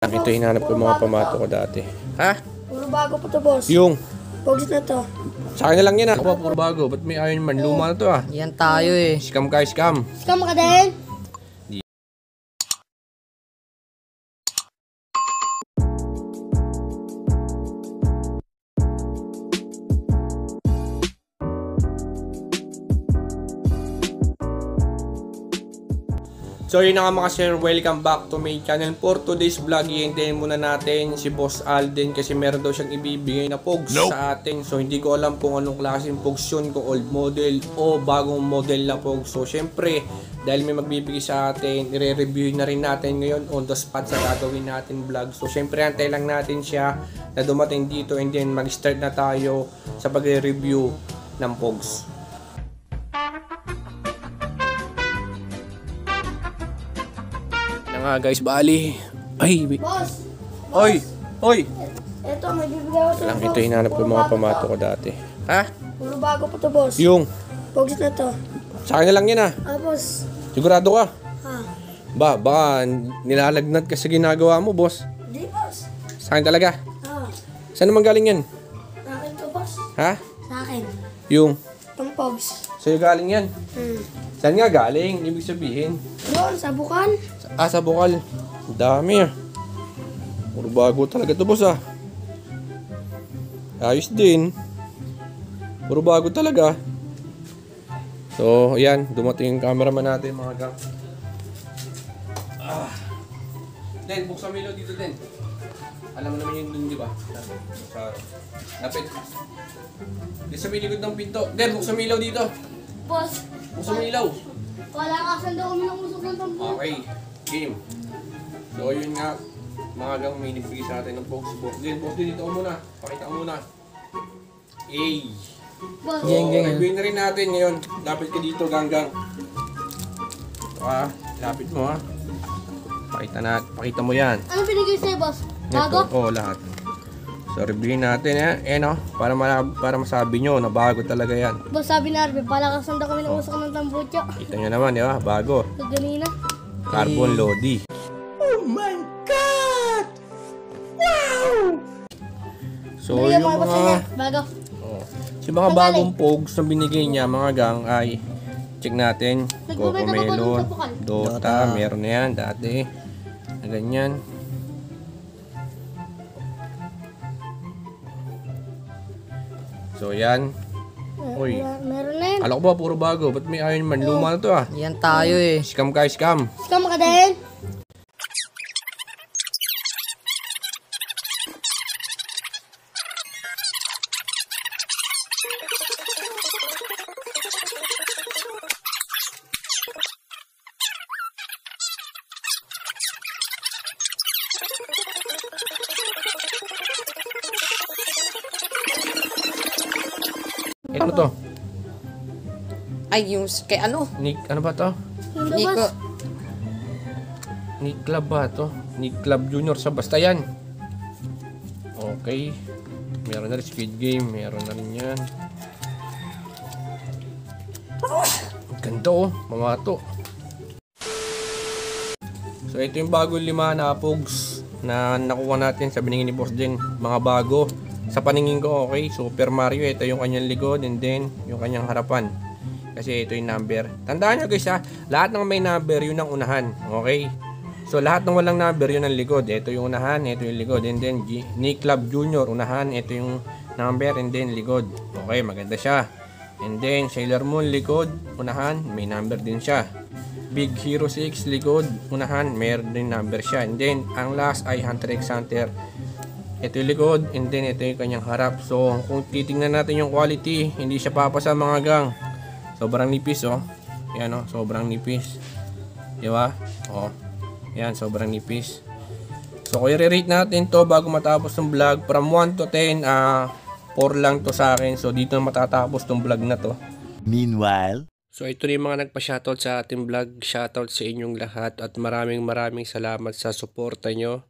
Ito hinanap ko mga pamato ko dati. Ha? Puro bago pa to, boss. Yung? Pogs na to. Sa akin na lang yan ha. Ako puro bago. Ba't may ayaw man? Luma na to ha. Yan tayo eh. Scam ka, scam. Scam ka din? So yun na nga mga sir, welcome back to my channel. For today's vlog, iintayin muna natin si Boss Alden kasi meron daw siyang ibibigay na pogs sa atin. So hindi ko alam kung anong klaseng pogs yun, kung old model o bagong model na pogs. So syempre, dahil may magbibigay sa atin, i-review na rin natin ngayon on the spot sa gagawin natin vlog. So syempre, antay lang natin siya na dumating dito and then mag-start na tayo sa pag-review ng pogs. Nga guys, bali. Ay, Boss! oy, oy. Ito, may bibigay ako sa Lang ito hinanap ko mga pamato ko dati. Ha? Puro bago pa to, boss. Yung? Pogs na to. Sa akin na lang yan ha. Boss. Sigurado ka? Ha? Baka nilalagnat ka sa ginagawa mo, boss. Di, boss. Sa akin talaga. Ha? Saan naman galing yan? Sa akin to, boss. Ha? Sa akin. Yung? Itong pogs. Sa'yo galing yan. Saan nga galing? Ibig sabihin. Doon, sa bukan. Sa bukal. Ang dami ah. Puro bago talaga to, boss ah. Ayos din. Puro bago talaga. So, ayan. Dumating yung cameraman natin, mga gang. Den, buksan mo ilaw dito, Den. Alam mo naman yun dun, di ba? Lapit. Dito sa may likod ng pinto. Den, buksan mo ilaw dito. Boss, Buksan mo ilaw. wala ka saan daw kami ng usok ng tambo. Okay. Game. So, yun nga. Mga gang may nibigay sa atin ng pogs. Den, boss din, dito ko muna. Pakita ko muna. Ay. Boss, So, review na rin natin ngayon. Lapit ka dito, ganggang. Lapit mo ha. Pakita mo yan. ano binigay sa'yo, boss? Bago? Ito, lahat. So, reviewin natin ha. No? Para masabi nyo na bago talaga yan. Boss, sabi na Arbe, pala ka saan daw kami ng usok ng tambucho. Kita nyo naman, di ba? Bago. Kaganina. Carbon Lodi. Oh my God! Wow! So, Bigyan yung mo boss niya. mga... Bago. Yung mga bagong pogs na binigay niya, mga gang, ay check natin. Nagbabay na ba Cocomelon, sa bukal? Dota, meron na yan dati. Na ganyan. So yan. Uy, Meron na yun. alam ko ba puro bago? Ba't may ayaw man? Luma na to ah. Yan tayo eh. Scam ka, scam. Scam ka din? Ano to? Ay, yung kay ano? Nick, ano ba to? Hindi, Nico. boss. Nick Club ba to? Nick Club Junior sa basta yan. Okay. Meron na rin Squid Game. Meron na rin yan. Ang ganda oh. Mamato. So ito yung bagong 5 na pogs na nakuha natin sa binigay ni Boss din. Mga bago. Sa paningin ko okay. Super Mario. Ito yung kanyang likod and then yung kanyang harapan. Kasi ito yung number. Tandaan nyo guys ha. Lahat ng may number yun ang unahan. Okay. So lahat ng walang number yun ang likod. Ito yung unahan. Ito yung likod. And then Nick Club Junior unahan. Ito yung number and then likod. Okay. Maganda siya. And then Sailor Moon likod. Unahan. May number din siya. Big Hero 6 likod. Unahan. Meron din number siya. And then ang last ay Hunter x Hunter. Ito yung likod. And then ito yung kanyang harap. So kung titingnan natin yung quality, hindi siya papasa mga gang. Sobrang nipis oh. Yan oh, sobrang nipis. Di ba? Oh. Yan, sobrang nipis. So kung i-rate natin to bago matapos ng vlog, from 1 to 10, 4 lang to sa akin. So dito na matatapos tong vlog na to. Meanwhile, so ito na yung mga nagpa-shoutout sa ating vlog. Shoutout sa inyong lahat at maraming salamat sa suporta nyo.